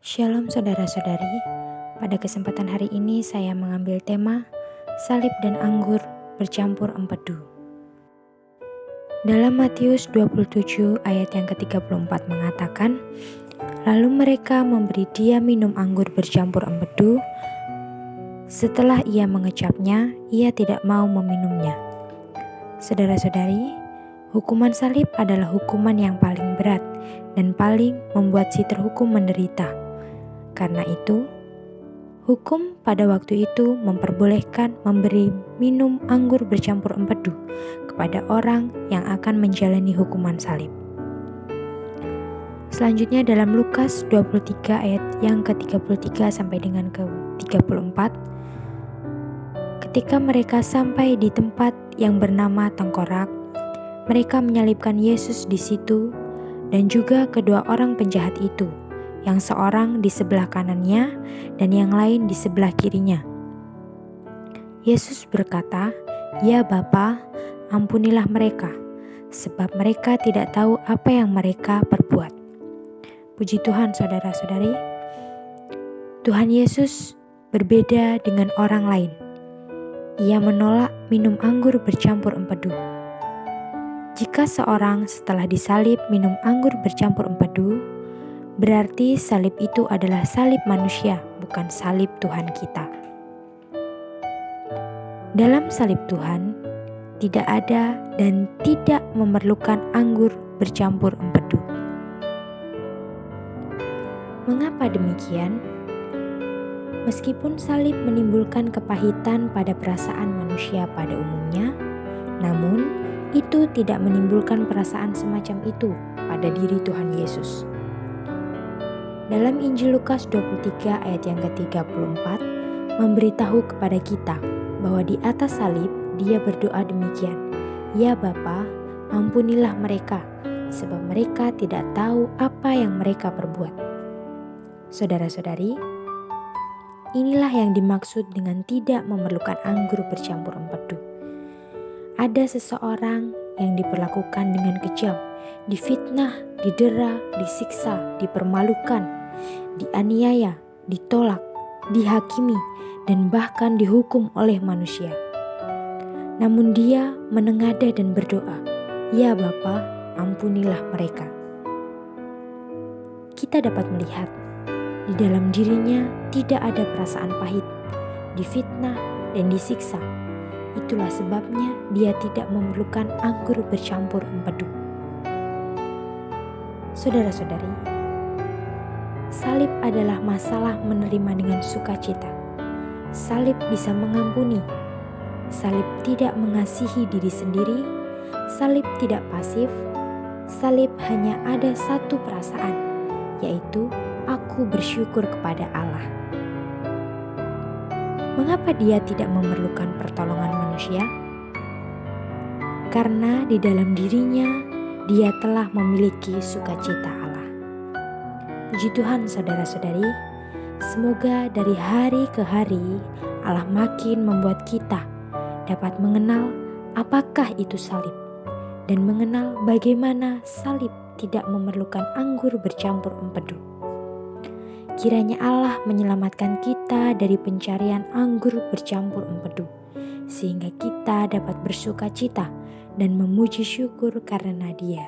Shalom saudara-saudari, pada kesempatan hari ini saya mengambil tema salib dan anggur bercampur empedu. Dalam Matius 27 ayat yang ke-34 mengatakan, lalu mereka memberi dia minum anggur bercampur empedu. Setelah ia mengecapnya, ia tidak mau meminumnya. Saudara-saudari, hukuman salib adalah hukuman yang paling berat dan paling membuat si terhukum menderita. Karena itu, hukum pada waktu itu memperbolehkan memberi minum anggur bercampur empedu kepada orang yang akan menjalani hukuman salib. Selanjutnya dalam Lukas 23 ayat yang ke-33 sampai dengan ke-34, ketika mereka sampai di tempat yang bernama Tengkorak, mereka menyalibkan Yesus di situ dan juga kedua orang penjahat itu, yang seorang di sebelah kanannya dan yang lain di sebelah kirinya. Yesus berkata, "Ya Bapa, ampunilah mereka, sebab mereka tidak tahu apa yang mereka perbuat." Puji Tuhan saudara-saudari, Tuhan Yesus berbeda dengan orang lain. Ia menolak minum anggur bercampur empedu. Jika seorang setelah disalib minum anggur bercampur empedu, berarti salib itu adalah salib manusia, bukan salib Tuhan kita. Dalam salib Tuhan, tidak ada dan tidak memerlukan anggur bercampur empedu. Mengapa demikian? Meskipun salib menimbulkan kepahitan pada perasaan manusia pada umumnya, namun itu tidak menimbulkan perasaan semacam itu pada diri Tuhan Yesus. Dalam Injil Lukas 23 ayat yang ke-34 memberitahu kepada kita bahwa di atas salib dia berdoa demikian, "Ya Bapa, ampunilah mereka, sebab mereka tidak tahu apa yang mereka perbuat." Saudara-saudari, inilah yang dimaksud dengan tidak memerlukan anggur bercampur empedu. Ada seseorang yang diperlakukan dengan kejam, difitnah, didera, disiksa, dipermalukan, dianiaya, ditolak, dihakimi, dan bahkan dihukum oleh manusia. Namun dia menengadah dan berdoa, "Ya Bapa, ampunilah mereka." Kita dapat melihat di dalam dirinya tidak ada perasaan pahit, difitnah, dan disiksa. Itulah sebabnya dia tidak memerlukan anggur bercampur empedu. Saudara-saudari, salib adalah masalah menerima dengan sukacita. Salib bisa mengampuni. Salib tidak mengasihi diri sendiri. Salib tidak pasif. Salib hanya ada satu perasaan, yaitu aku bersyukur kepada Allah. Mengapa dia tidak memerlukan pertolongan manusia? Karena di dalam dirinya dia telah memiliki sukacita Allah. Puji Tuhan saudara-saudari, semoga dari hari ke hari Allah makin membuat kita dapat mengenal apakah itu salib dan mengenal bagaimana salib tidak memerlukan anggur bercampur empedu. Kiranya Allah menyelamatkan kita dari pencarian anggur bercampur empedu, sehingga kita dapat bersuka cita dan memuji syukur karena Dia.